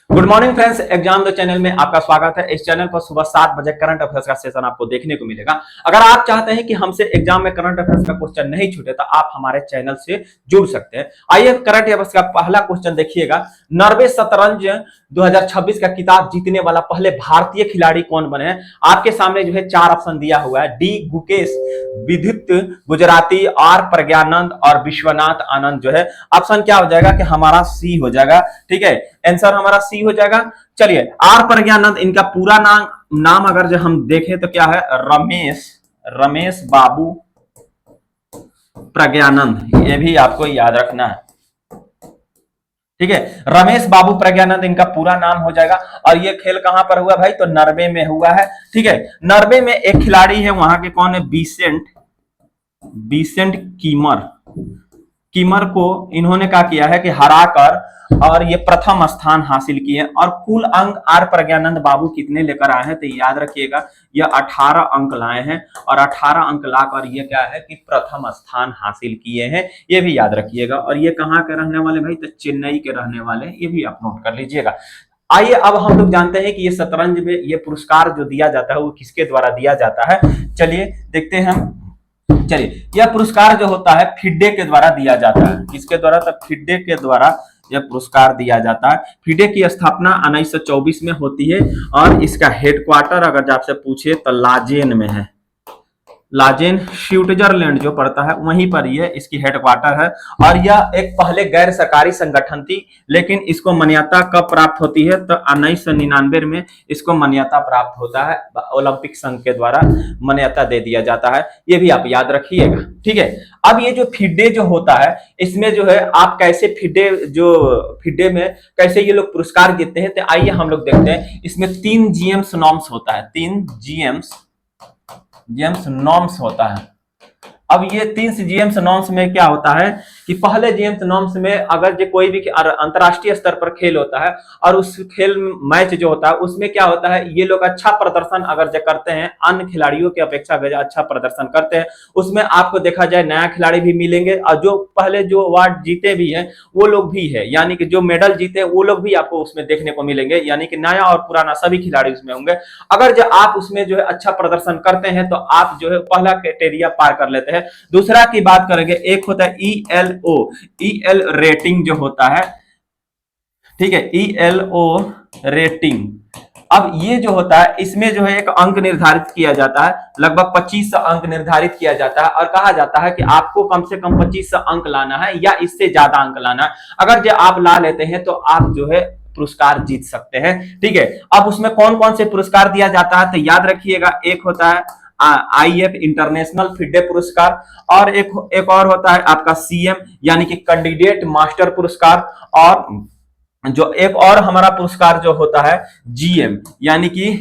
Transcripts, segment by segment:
Good morning friends, exam the channel में आपका स्वागत है। इस चैनल पर सुबह 7 बजे करंट अफेयर्स का सेशन आपको देखने को मिलेगा। अगर आप चाहते हैं कि हमसे एग्जाम में करंट अफेयर्स का क्वेश्चन नहीं छूटे तो आप हमारे चैनल से जुड़ सकते हैं। आइए करंट अफेयर्स का पहला क्वेश्चन देखिएगा। नॉर्वे शतरंज 2026 का खिताब जीतने वाला पहले भारतीय खिलाड़ी कौन बने हैं? आपके सामने जो है 4 ऑप्शन दिया हुआ है। डी गुकेश, विदित गुजराती, आर प्रज्ञानंद और विश्वनाथ आनंद। जो है ऑप्शन क्या हो जाएगा कि हमारा सी हो जाएगा। ठीक है, आंसर हमारा सी हो जाएगा। चलिए, आर प्रज्ञानंद, इनका पूरा नाम अगर जो हम देखें तो क्या है? रमेश बाबू प्रज्ञानंद। ये भी आपको याद रखना है। ठीक है, रमेश बाबू प्रज्ञानंद इनका पूरा नाम हो जाएगा। और ये खेल कहां पर हुआ भाई? तो नॉर्वे में हुआ है। ठीक है, नॉर्वे में एक खिलाड़ी है, वहां के कौन है? बिसेंट कीमर को इन्होंने क्या किया है कि हराकर और ये प्रथम स्थान हासिल किए। और कुल अंक आर प्रज्ञानंद बाबू कितने लेकर आए हैं? तो याद रखिएगा, ये 18 अंक लाए हैं। और 18 अंक लाकर ये क्या है कि प्रथम स्थान हासिल किए हैं। ये भी याद रखिएगा। और ये कहाँ के रहने वाले भाई? तो चेन्नई के रहने वाले। ये भी आप नोट कर लीजिएगा। आइए, अब हम लोग जानते हैं कि ये शतरंज में ये पुरस्कार जो दिया जाता है वो किसके द्वारा दिया जाता है। चलिए देखते हैं हम। चलिए, यह पुरस्कार जो होता है फिडे के द्वारा दिया जाता है। किसके द्वारा? तो फिडे के द्वारा यह पुरस्कार दिया जाता है। फिडे की स्थापना 1924 में होती है और इसका हेडक्वार्टर अगर आपसे पूछे तो लाजेन में है। लाजेन स्विट्जरलैंड जो पड़ता है वहीं पर ये इसकी हेडक्वार्टर है। और यह एक पहले गैर सरकारी संगठन थी, लेकिन इसको मान्यता कब प्राप्त होती है? तो 1999 में इसको मान्यता प्राप्त होता है। ओलंपिक संघ के द्वारा मान्यता दे दिया जाता है। ये भी आप याद रखिएगा। ठीक है, अब ये जो फिडे जो होता है, इसमें जो है आप कैसे फिडे में कैसे ये लोग पुरस्कार जीतते हैं, तो आइए हम लोग देखते हैं। इसमें 3 जीएम्स नॉर्म्स होता है। 3 जीएम्स नॉर्म्स होता है। अब ये 3 जीएम्स नॉर्म्स में क्या होता है कि पहले जीएम्स नॉर्म्स में अगर जो कोई भी अंतरराष्ट्रीय स्तर पर खेल होता है और उस खेल मैच जो होता है उसमें क्या होता है, ये लोग अच्छा प्रदर्शन अगर जो करते हैं, अन्य खिलाड़ियों की अपेक्षा अच्छा प्रदर्शन करते हैं, उसमें आपको देखा जाए नया खिलाड़ी भी मिलेंगे और जो पहले जो अवार्ड जीते भी हैं वो लोग भी है, यानी कि जो मेडल जीते वो लोग भी आपको उसमें देखने को मिलेंगे। यानी कि नया और पुराना सभी खिलाड़ी उसमें होंगे। अगर जो आप उसमें जो है अच्छा प्रदर्शन करते हैं तो आप जो है पहला क्राइटेरिया पार कर लेते हैं। दूसरा की बात करेंगे, एक होता है ईएल रेटिंग जो होता है। ठीक है, ईएलओ रेटिंग। अब ये जो होता है इसमें जो है एक अंक निर्धारित किया जाता है, लगभग 2500 अंक निर्धारित किया जाता है और कहा जाता है कि आपको कम से कम 2500 अंक लाना है या इससे ज्यादा अंक लाना है। अगर जो आप ला लेते हैं तो आप जो है पुरस्कार जीत सकते हैं। ठीक है, अब उसमें कौन कौन से पुरस्कार दिया जाता है तो याद रखिएगा। एक होता है आईएफ इंटरनेशनल फिडे पुरस्कार, और एक और होता है आपका सीएम यानी कि कैंडिडेट मास्टर पुरस्कार, और जो एक और हमारा पुरस्कार जो होता है जीएम यानी कि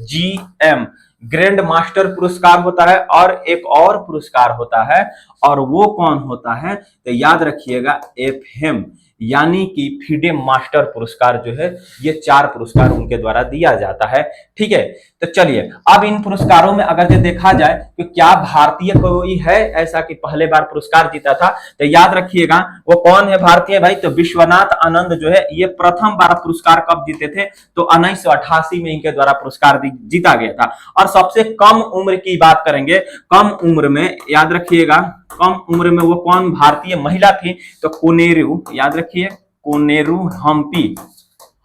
जीएम ग्रैंड मास्टर पुरस्कार होता है। और एक और पुरस्कार होता है, और वो कौन होता है तो याद रखिएगा एफएम यानी कि फिडे मास्टर पुरस्कार जो है, ये 4 पुरस्कार उनके द्वारा दिया जाता है। ठीक है, तो चलिए अब इन पुरस्कारों में अगर जो देखा जाए तो क्या भारतीय कोई है ऐसा कि पहले बार पुरस्कार जीता था, तो याद रखिएगा वो कौन है भारतीय भाई? तो विश्वनाथ आनंद जो है ये प्रथम बार पुरस्कार कब जीते थे? तो 1988 में इनके द्वारा पुरस्कार जीता गया था। और सबसे कम उम्र की बात करेंगे, कम उम्र में याद रखिएगा, कम उम्र में वो कौन भारतीय महिला थी? तो कोनेरू, याद रखिए कोनेरू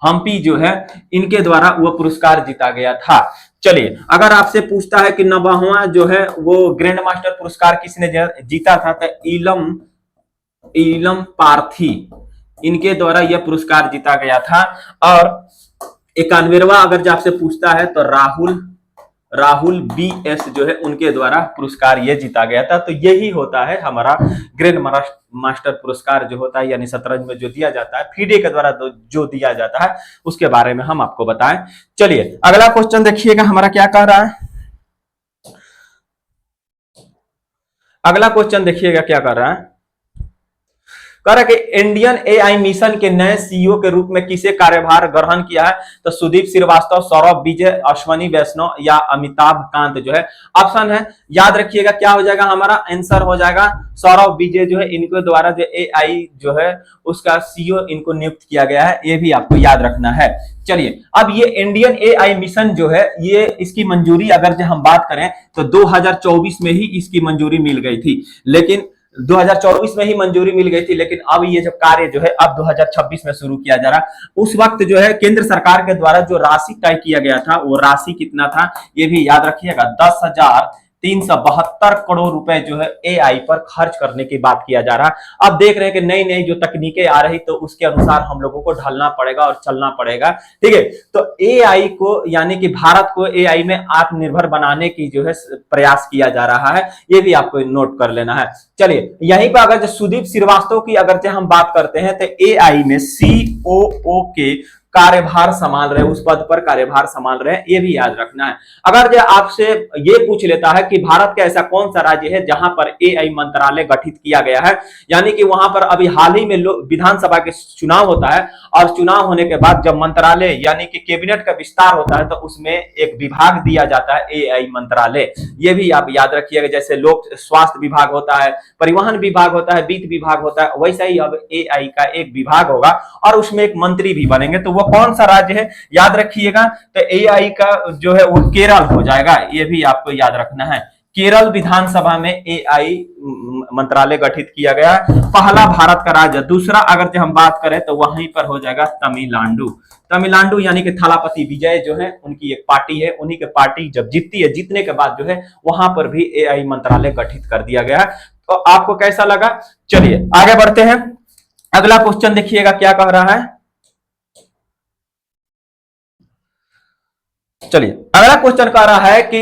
हम्पी जो है इनके द्वारा वो पुरस्कार जीता गया था। चलिए, अगर आपसे पूछता है कि 9वां जो है वो ग्रैंड मास्टर पुरस्कार किसने जीता था, तो इलम पार्थी इनके द्वारा यह पुरस्कार जीता गया था। और 91वां अगर जो आपसे पूछता है तो राहुल बीएस जो है उनके द्वारा पुरस्कार ये जीता गया था। तो यही होता है हमारा ग्रैंड मास्टर पुरस्कार जो होता है, यानी शतरंज में जो दिया जाता है फिडे के द्वारा जो दिया जाता है उसके बारे में हम आपको बताएं। चलिए अगला क्वेश्चन देखिएगा हमारा क्या कह रहा है। अगला क्वेश्चन देखिएगा क्या कर रहा है। कह रहा है कि इंडियन एआई मिशन के नए सीईओ के रूप में किसे कार्यभार ग्रहण किया है? तो सुदीप श्रीवास्तव, सौरभ विजय, अश्वनी वैष्णव या अमिताभ कांत जो है ऑप्शन है। याद रखिएगा क्या हो जाएगा, हमारा आंसर हो जाएगा सौरभ विजय जो है, इनको द्वारा जो एआई जो है उसका सीईओ इनको नियुक्त किया गया है, ये भी आपको याद रखना है। चलिए, अब ये इंडियन एआई मिशन जो है, ये इसकी मंजूरी अगर जो हम बात करें तो 2024 में ही इसकी मंजूरी मिल गई थी, लेकिन 2024 में ही मंजूरी मिल गई थी, लेकिन अब ये जो कार्य जो है अब 2026 में शुरू किया जा रहा। उस वक्त जो है केंद्र सरकार के द्वारा जो राशि तय किया गया था वो राशि कितना था, ये भी याद रखिएगा, 10,372 करोड़ रुपए जो है एआई पर खर्च करने की बात किया जा रहा। अब देख रहे हैं कि नई नई जो तकनीकें आ रही, तो उसके अनुसार हम लोगों को ढलना पड़ेगा और चलना पड़ेगा, ठीक है। तो एआई को यानी कि भारत को एआई में आत्मनिर्भर बनाने की जो है प्रयास किया जा रहा है, ये भी आपको नोट कर लेना है। चलिए, यहीं पर अगर जो सुदीप श्रीवास्तव की अगर जो हम बात करते हैं, तो एआई में सीओओ के कार्यभार संभाल रहे, उस पद पर कार्यभार संभाल रहे हैं, ये भी याद रखना है। अगर जो आपसे ये पूछ लेता है कि भारत का ऐसा कौन सा राज्य है जहां पर एआई मंत्रालय गठित किया गया है, यानी कि वहां पर अभी हाल ही में विधानसभा के चुनाव होता है, और चुनाव होने के बाद जब मंत्रालय यानी कि कैबिनेट का विस्तार होता है, तो उसमें एक विभाग दिया जाता है एआई मंत्रालय, ये भी आप याद रखिएगा। जैसे लोक स्वास्थ्य विभाग होता है, परिवहन विभाग होता है, वित्त विभाग होता है, वैसा ही अब एआई का एक विभाग होगा और उसमें एक मंत्री भी बनेंगे। तो वो कौन सा राज्य है याद रखिएगा, तो एआई का जो है वो केरल हो जाएगा, ये भी आपको याद रखना है। केरल विधानसभा में एआई मंत्रालय गठित किया गया, पहला भारत का राज्य। दूसरा अगर जो हम बात करें तो वहीं पर हो जाएगा तमिलनाडु। तमिलनाडु यानी कि थलापति विजय जो है उनकी एक पार्टी है, उन्हीं के पार्टी जब जीतती है, जीतने के बाद जो है वहां पर भी एआई मंत्रालय गठित कर दिया गया है। तो आपको कैसा लगा? चलिए आगे बढ़ते हैं। अगला क्वेश्चन देखिएगा क्या कह रहा है। चलिए, अगला क्वेश्चन कह रहा है कि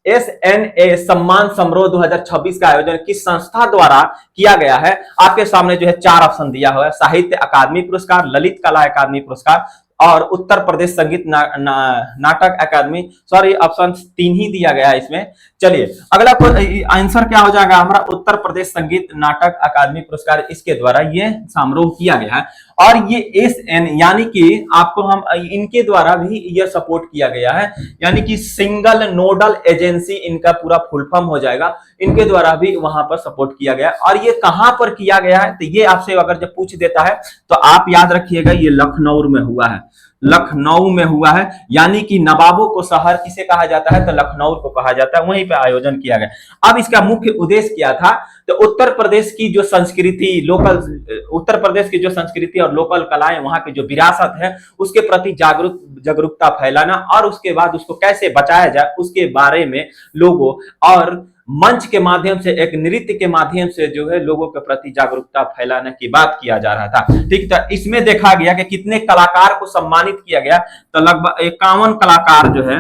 SNA सम्मान समारोह 2026 का आयोजन किस संस्था द्वारा किया गया है? आपके सामने जो है 4 ऑप्शन दिया हुआ है, साहित्य अकादमी पुरस्कार, ललित कला अकादमी पुरस्कार और उत्तर प्रदेश संगीत नाटक अकादमी। सॉरी, ऑप्शन 3 ही दिया गया है इसमें। चलिए, अगला आंसर क्या हो जाएगा हमारा? उत्तर प्रदेश संगीत नाटक अकादमी पुरस्कार, इसके द्वारा ये समारोह किया गया है। और ये SN यानी कि आपको हम इनके द्वारा भी ये सपोर्ट किया गया है, यानी कि सिंगल नोडल एजेंसी इनका पूरा फुल फॉर्म हो जाएगा, इनके द्वारा भी वहां पर सपोर्ट किया गया। और ये कहां पर किया गया है, तो ये आपसे अगर जब पूछ देता है तो आप याद रखिएगा ये लखनऊ में हुआ है, लखनऊ में हुआ है। यानी कि नवाबों को शहर किसे कहा जाता है? तो लखनऊ को कहा जाता है, वहीं पे आयोजन किया गया। अब इसका मुख्य उद्देश्य क्या था? तो उत्तर प्रदेश की जो संस्कृति, लोकल उत्तर प्रदेश की जो संस्कृति और लोकल कलाएं, वहां की जो विरासत है, उसके प्रति जागरूकता फैलाना और उसके बाद उसको कैसे बचाया जाए उसके बारे में लोगों और मंच के माध्यम से, एक नृत्य के माध्यम से जो है लोगों के प्रति जागरूकता फैलाने की बात किया जा रहा था। ठीक था, इसमें देखा गया कि कितने कलाकार को सम्मानित किया गया, तो लगभग 51 कलाकार जो है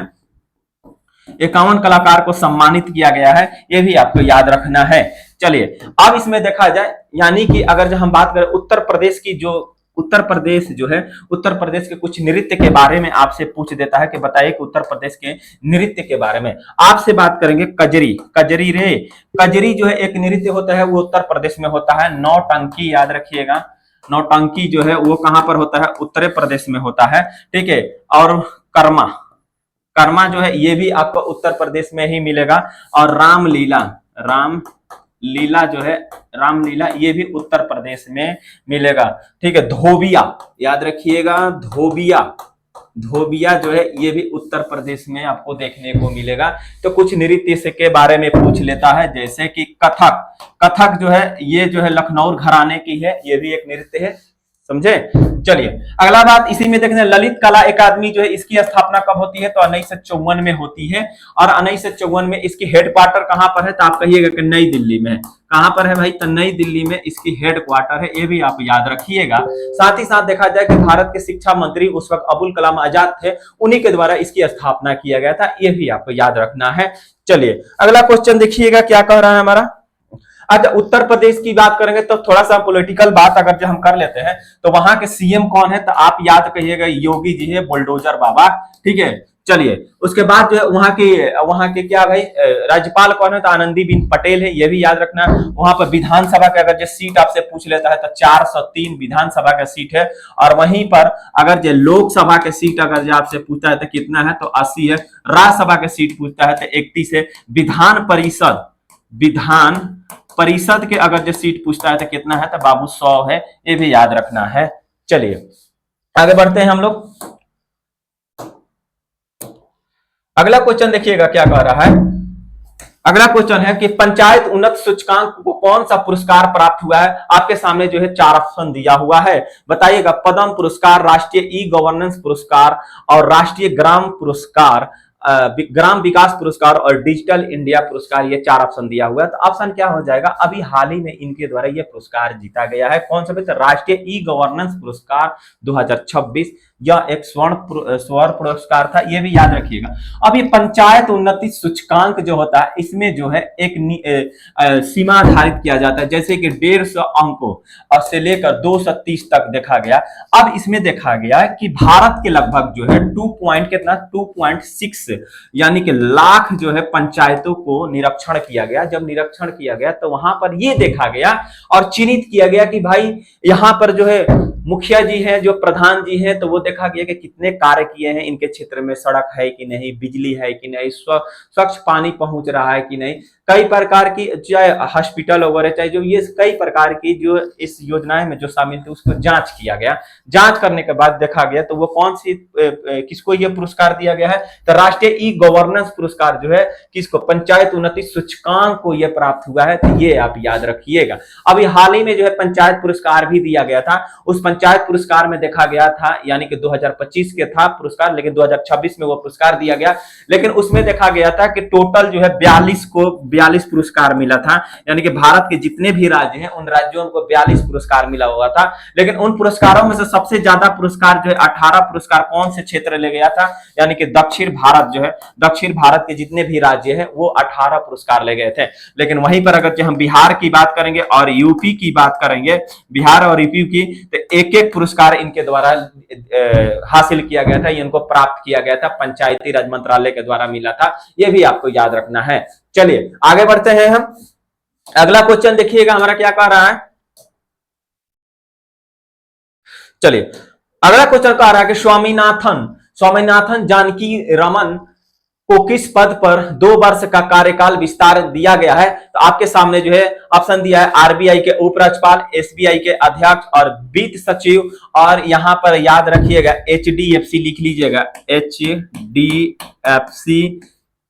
51 कलाकार को सम्मानित किया गया है, ये भी आपको याद रखना है। चलिए, अब इसमें देखा जाए, यानी कि अगर जो हम बात करें उत्तर प्रदेश की जो उत्तर प्रदेश जो है, उत्तर प्रदेश के कुछ नृत्य के बारे में आपसे पूछ देता है कि बताइए कि उत्तर प्रदेश के नृत्य के बारे में। आपसे बात करेंगे कजरी। कजरी रे, कजरी जो है एक नृत्य होता है, वो उत्तर प्रदेश में होता है। नौटंकी याद रखिएगा, नौटंकी जो है वो कहां पर होता है? उत्तर प्रदेश में होता है, ठीक है। और कर्मा, कर्मा जो है ये भी आपको उत्तर प्रदेश में ही मिलेगा। और रामलीला, रामलीला जो है, रामलीला ये भी उत्तर प्रदेश में मिलेगा, ठीक है। धोबिया याद रखिएगा, धोबिया, धोबिया जो है ये भी उत्तर प्रदेश में आपको देखने को मिलेगा। तो कुछ नृत्य से के बारे में पूछ लेता है, जैसे कि कथक। कथक जो है ये जो है लखनऊ घराने की है, ये भी एक नृत्य है, समझे। चलिए, अगला बात इसी में देखते हैं, ललित कला अकादमी जो है इसकी स्थापना कब होती है? तो 1954 में होती है। और 1954 में इसकी हेडक्वार्टर कहां पर है? तो आप कहिएगा कि नई दिल्ली में। कहां पर है भाई? तो नई दिल्ली में इसकी हेडक्वार्टर है, ये भी आप याद रखिएगा। साथ ही साथ देखा जाए कि भारत के शिक्षा मंत्री उस वक्त अबुल कलाम आजाद थे, उन्हीं के द्वारा इसकी स्थापना किया गया था, ये भी आपको याद रखना है। चलिए, अगला क्वेश्चन देखिएगा क्या कह रहा है हमारा। अच्छा, उत्तर प्रदेश की बात करेंगे तो थोड़ा सा पॉलिटिकल बात अगर जो हम कर लेते हैं तो वहां के सीएम कौन है, तो आप याद कहिएगा योगी जी है, बुलडोजर बाबा। ठीक है, चलिए उसके बाद जो है वहां के क्या भाई राज्यपाल कौन है, तो आनंदीबेन पटेल है, ये भी याद रखना। वहां पर विधानसभा का अगर जो सीट आपसे पूछ लेता है तो 403 विधानसभा का सीट है। और वहीं पर अगर जो लोकसभा के सीट अगर जो आपसे पूछता है तो कितना है, तो 80 है। राज्यसभा के सीट पूछता है तो 31 है। विधान परिषद के अगर जो सीट पूछता है तो कितना है, तो बाबू 100 है, ये भी याद रखना है। चलिए आगे बढ़ते हैं हम लोग। अगला क्वेश्चन देखिएगा क्या कह रहा है। अगला क्वेश्चन है कि पंचायत उन्नत सूचकांक को कौन सा पुरस्कार प्राप्त हुआ है। आपके सामने जो है 4 ऑप्शन दिया हुआ है, बताइएगा। पद्म पुरस्कार, राष्ट्रीय ई गवर्नेंस पुरस्कार और राष्ट्रीय ग्राम पुरस्कार, ग्राम विकास पुरस्कार और डिजिटल इंडिया पुरस्कार, ये 4 ऑप्शन दिया हुआ है। तो ऑप्शन क्या हो जाएगा, अभी हाल ही में इनके द्वारा ये पुरस्कार जीता गया है। कौन सा, राष्ट्रीय ई गवर्नेंस पुरस्कार 2026, यह एक स्वर्ण पुरस्कार था, ये भी याद रखिएगा। अब ये पंचायत उन्नति सूचकांक जो होता है, इसमें जो है एक सीमा आधारित किया जाता है, जैसे कि 150 अंकों से लेकर 230 तक देखा गया। अब इसमें देखा गया कि भारत के लगभग जो है 2.6 यानी कि लाख जो है पंचायतों को निरीक्षण किया गया। जब निरीक्षण किया गया तो वहां पर यह देखा गया और चिन्हित किया गया कि भाई यहां पर जो है मुखिया जी हैं, जो प्रधान जी हैं, तो वो देखा गया कि कितने कार्य किए हैं इनके क्षेत्र में, सड़क है कि नहीं, बिजली है कि नहीं, स्वच्छ पानी पहुंच रहा है कि नहीं, कई प्रकार की चाहे हॉस्पिटल वगैरह चाहे जो ये कई प्रकार की जो इस योजनाएं में जो शामिल थे उसको जांच किया गया। जांच करने के बाद देखा गया तो वो कौन सी किसको ये पुरस्कार दिया गया है, तो राष्ट्रीय ई गवर्नेंस पुरस्कार जो है किसको, पंचायत उन्नति सूचकांक को यह प्राप्त हुआ है। तो ये आप याद रखिएगा। अभी हाल ही में जो है पंचायत पुरस्कार भी दिया गया था। उस पंचायत पुरस्कार में देखा गया था, यानी कि 2025 के था पुरस्कार, लेकिन 2026 में वो पुरस्कार दिया गया। लेकिन उसमें देखा गया था कि टोटल जो है 42 पुरस्कार मिला था, यानी कि भारत के जितने भी राज्य हैं उन राज्यों को 42 पुरस्कार मिला हुआ था। लेकिन उन पुरस्कारों में से सबसे ज्यादा पुरस्कार जो है 18 पुरस्कार कौन से क्षेत्र ले गया था, यानी कि दक्षिण भारत जो है, दक्षिण भारत के जितने भी राज्य हैं वो 18 पुरस्कार ले गए थे। लेकिन वहीं पर अगर हम बिहार की बात करेंगे और यूपी की बात करेंगे, बिहार और यूपी की, तो एक एक पुरस्कार इनके द्वारा हासिल किया गया था, इनको प्राप्त किया गया था, पंचायती राज मंत्रालय के द्वारा मिला था। यह भी आपको याद रखना है। चलिए आगे बढ़ते हैं हम। अगला क्वेश्चन देखिएगा हमारा क्या कह रहा है। चलिए अगला क्वेश्चन कह रहा है कि स्वामीनाथन जानकी रमन को किस पद पर 2 वर्ष का कार्यकाल विस्तार दिया गया है। तो आपके सामने जो है ऑप्शन दिया है, आरबीआई के उपराज्यपाल, एसबीआई के अध्यक्ष और वित्त सचिव, और यहां पर याद रखिएगा एचडीएफसी लिख लीजिएगा, एचडीएफसी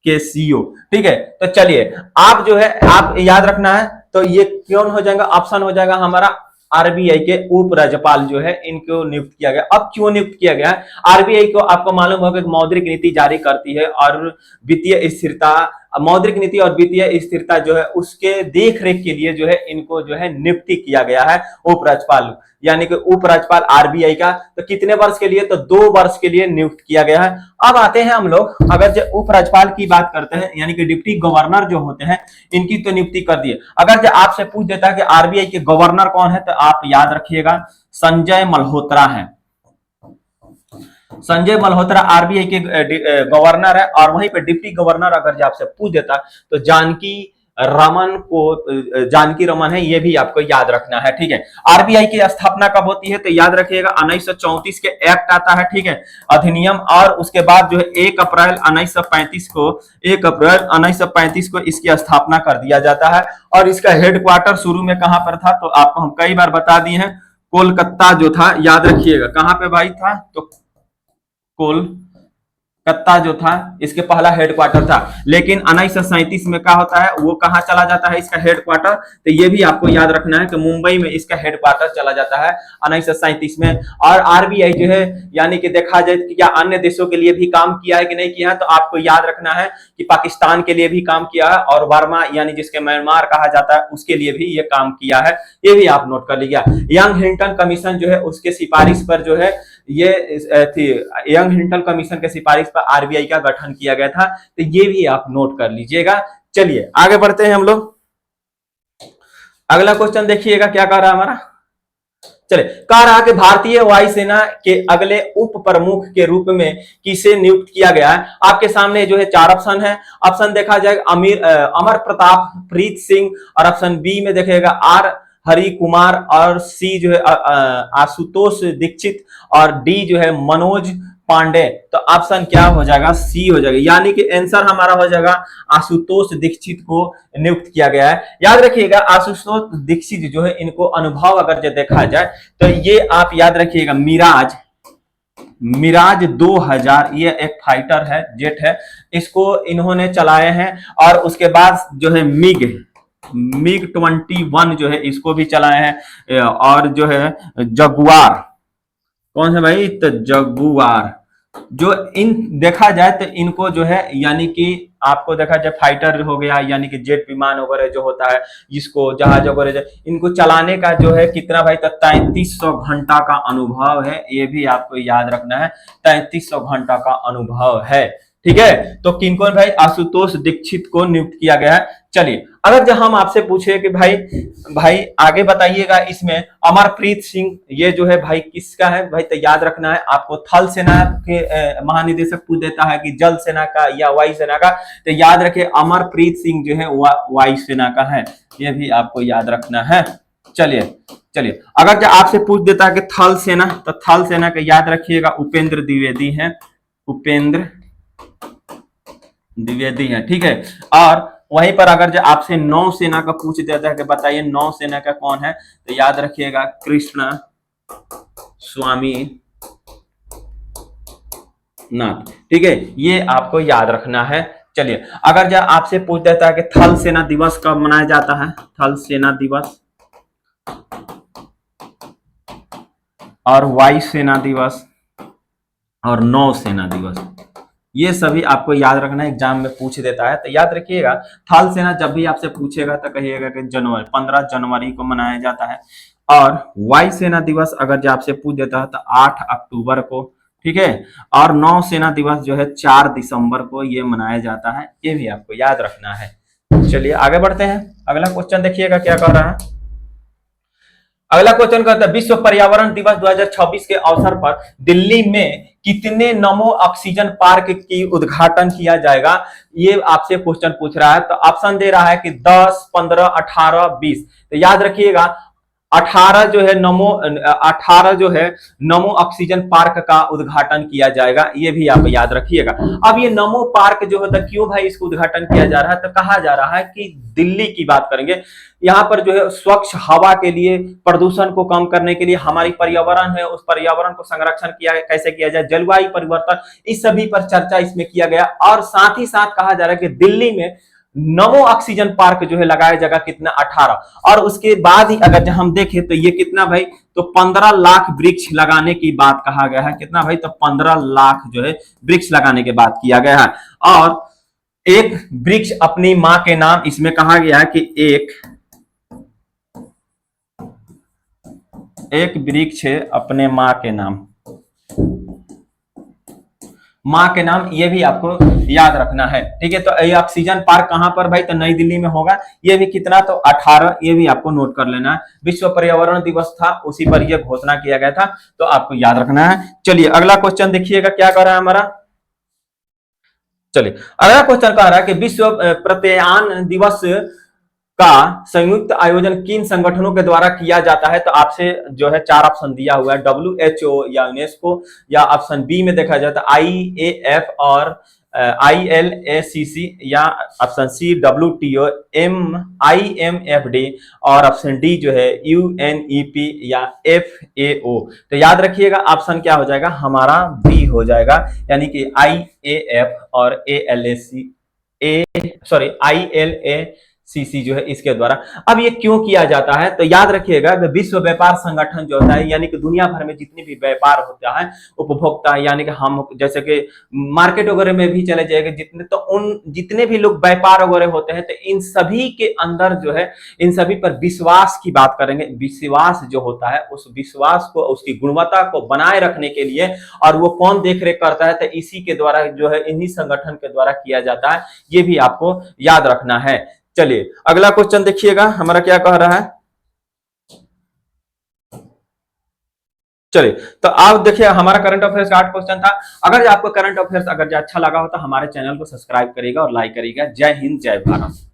के सीईओ। ठीक है, तो चलिए आप जो है आप याद रखना है, तो ये कौन हो जाएगा, ऑप्शन हो जाएगा हमारा आरबीआई के उप राज्यपाल जो है इनको नियुक्त किया गया। अब क्यों नियुक्त किया गया है, आरबीआई को आपको मालूम होगा कि मौद्रिक नीति जारी करती है और वित्तीय स्थिरता, मौद्रिक नीति और वित्तीय स्थिरता जो है उसके देख रेख के लिए जो है इनको जो है नियुक्ति किया गया है उपराज्यपाल, यानी कि उपराज्यपाल आरबीआई का। तो कितने वर्ष के लिए, तो 2 वर्ष के लिए नियुक्त किया गया है। अब आते हैं हम लोग, अगर जो उपराज्यपाल की बात करते हैं, यानी कि डिप्टी गवर्नर जो होते हैं, इनकी तो नियुक्ति कर दिए। अगर जो आपसे पूछ देता है कि आरबीआई के गवर्नर कौन है, तो आप याद रखिएगा संजय मल्होत्रा है। संजय मल्होत्रा आरबीआई के गवर्नर है। और वहीं पे डिप्टी गवर्नर अगर जो आपसे पूछ देता तो जानकी रमन है, ये भी आपको याद रखना है। ठीक है, आरबीआई की स्थापना कब होती है, तो याद रखिएगा 1934 के एक्ट आता है, ठीक है, अधिनियम। और उसके बाद जो है 1 अप्रैल 1935 को इसकी स्थापना कर दिया जाता है। और इसका हेडक्वार्टर शुरू में कहां पर था, तो आपको हम कई बार बता दिए हैं, कोलकाता जो था, याद रखिएगा कहां पे भाई था, तो कोलकाता जो था इसके पहला हेडक्वार्टर था। लेकिन 1937 में क्या होता है, वो कहां चला जाता है इसका हेडक्वार्टर, तो ये भी आपको याद रखना है कि मुंबई में इसका हेडक्वार्टर चला जाता है 1937 में। और आरबीआई जो है, यानी कि देखा जाए कि क्या अन्य देशों के लिए भी काम किया है कि नहीं किया है, तो आपको याद रखना है कि पाकिस्तान के लिए भी काम किया है, और बर्मा यानी जिसके म्यांमार कहा जाता है उसके लिए भी ये काम किया है। ये भी आप नोट कर लीजिए। यंग हिल्टन कमीशन जो है उसके सिफारिश पर जो है ये थी, यंग हिल्टन कमीशन के सिफारिश पर आरबीआई का गठन किया गया था। तो ये भी आप नोट कर लीजिएगा। चलिए आगे बढ़ते हैं हम लोग। अगला क्वेश्चन देखिएगा क्या कह रहा है हमारा। चले, कह रहा कि भारतीय वायुसेना के अगले उप प्रमुख के रूप में किसे नियुक्त किया गया है। आपके सामने जो है चार ऑप्शन है। ऑप्शन देखा जाए अमर प्रताप प्रीत सिंह, और ऑप्शन बी में देखेगा आर हरि कुमार, और सी जो है आशुतोष दीक्षित, और डी जो है मनोज पांडे। तो ऑप्शन क्या हो जाएगा, सी हो जाएगा, यानी कि आंसर हमारा हो जाएगा आशुतोष दीक्षित को नियुक्त किया गया है। याद रखिएगा आशुतोष दीक्षित जो है इनको अनुभव अगर जो देखा जाए तो ये आप याद रखिएगा मिराज मिराज 2000 ये एक फाइटर है, जेट है, इसको इन्होंने चलाए हैं। और उसके बाद जो है मिग 21 जो है इसको भी चलाए हैं। और जो है जगुआर, कौन है भाई, तो जगुआर जो इन देखा जाए तो इनको जो है यानी कि आपको देखा जाए फाइटर हो गया, यानी कि जेट विमान वगैरह जो होता है, जिसको जहाज वगैरह इनको चलाने का जो है कितना भाई, तो 3300 घंटा का अनुभव है। ये भी आपको याद रखना है, 3300 घंटा का अनुभव है। ठीक है, तो किनको भाई, आशुतोष दीक्षित को नियुक्त किया गया है। चलिए, अगर जब हम आपसे पूछे कि भाई आगे बताइएगा इसमें अमरप्रीत सिंह ये जो है भाई किसका है भाई, तो याद रखना है आपको, थल सेना के महानिदेशक पूछ देता है कि जल सेना का या वायु सेना का, तो याद रखे अमरप्रीत सिंह जो है वायु सेना का है, ये भी आपको याद रखना है। चलिए, अगर जो आपसे पूछ देता है कि थल सेना, तो थल सेना का याद रखिएगा उपेंद्र द्विवेदी है, उपेंद्र द्विवेदी है। ठीक है, और वहीं पर अगर जो आपसे नौसेना का पूछ देता है कि बताइए नौसेना का कौन है, तो याद रखिएगा कृष्ण स्वामी नाथ। ठीक है, ये आपको याद रखना है। चलिए, अगर जो आपसे पूछ देता है कि थल सेना दिवस कब मनाया जाता है, थल सेना दिवस और वायु सेना दिवस और नौसेना दिवस, ये सभी आपको याद रखना है, एग्जाम में पूछ देता है। तो याद रखिएगा थल सेना जब भी आपसे पूछेगा तो कहिएगा कि 15 जनवरी को मनाया जाता है, और वायु सेना दिवस अगर जो आपसे पूछ देता है तो 8 अक्टूबर को। ठीक है, और नौसेना दिवस जो है 4 दिसंबर को ये मनाया जाता है, ये भी आपको याद रखना है। चलिए आगे बढ़ते हैं, अगला क्वेश्चन देखिएगा क्या कर रहा है। अगला क्वेश्चन कहता है विश्व पर्यावरण दिवस 2026 के अवसर पर दिल्ली में कितने नमो ऑक्सीजन पार्क की उद्घाटन किया जाएगा, ये आपसे क्वेश्चन पूछ रहा है। तो ऑप्शन दे रहा है कि 10, 15, 18, 20। तो याद रखिएगा 18 जो है नमो ऑक्सीजन पार्क का उद्घाटन किया जाएगा, ये भी आप याद रखिएगा। अब ये नमो पार्क जो है क्यों भाई इसको उद्घाटन किया जा रहा है, तो कहा जा रहा है कि दिल्ली की बात करेंगे, यहाँ पर जो है स्वच्छ हवा के लिए, प्रदूषण को कम करने के लिए, हमारी पर्यावरण है उस पर्यावरण को संरक्षण कैसे किया जाए, जलवायु परिवर्तन, इस सभी पर चर्चा इसमें किया गया। और साथ ही साथ कहा जा रहा है कि दिल्ली में नमो ऑक्सीजन पार्क जो है लगाया जाएगा कितना, 18। और उसके बाद ही अगर हम देखें तो ये कितना भाई, तो 15 लाख वृक्ष लगाने की बात कहा गया है। कितना भाई, तो 15 लाख जो है वृक्ष लगाने की बात किया गया है। और एक वृक्ष अपनी मां के नाम, इसमें कहा गया है कि एक वृक्ष अपने मां के नाम, मां के नाम, ये भी आपको याद रखना है। ठीक है, तो ये ऑक्सीजन पार्क कहां पर भाई, तो नई दिल्ली में होगा। ये भी कितना, तो 18, ये भी आपको नोट कर लेना है। विश्व पर्यावरण दिवस था, उसी पर यह घोषणा किया गया था, तो आपको याद रखना है। चलिए अगला क्वेश्चन देखिएगा क्या कर रहा है हमारा। चलिए अगला क्वेश्चन कह रहा है कि विश्व प्रत्यायन दिवस का संयुक्त आयोजन किन संगठनों के द्वारा किया जाता है। तो आपसे जो है 4 ऑप्शन दिया हुआ है, WHO या यूनेस्को, या ऑप्शन बी में देखा जाता है IAF और ILACC, या ऑप्शन सी WTO, IMFD, और ऑप्शन डी जो है UNEP या FAO। तो याद रखिएगा ऑप्शन क्या हो जाएगा हमारा, बी हो जाएगा, यानी कि IAF और ILACC जो है इसके द्वारा। अब ये क्यों किया जाता है, तो याद रखिएगा विश्व व्यापार संगठन जो होता है, यानी कि दुनिया भर में जितनी भी व्यापार होता है, उपभोक्ता, यानी कि हम जैसे कि मार्केट वगैरह में भी चले जाएंगे जितने, तो उन जितने भी लोग व्यापार वगैरह होते हैं, तो इन सभी के अंदर जो है, इन सभी पर विश्वास की बात करेंगे। विश्वास जो होता है, उस विश्वास को, उसकी गुणवत्ता को बनाए रखने के लिए, और वो कौन देखरेख करता है, तो इसी के द्वारा जो है, इन्हीं संगठन के द्वारा किया जाता है। ये भी आपको याद रखना है। चलिए अगला क्वेश्चन देखिएगा हमारा क्या कह रहा है। चलिए, तो आप देखिए हमारा करंट अफेयर्स का 8 क्वेश्चन था। अगर आपको करंट अफेयर्स अगर जो अच्छा लगा हो तो हमारे चैनल को सब्सक्राइब करिएगा और लाइक करिएगा। जय हिंद, जय भारत।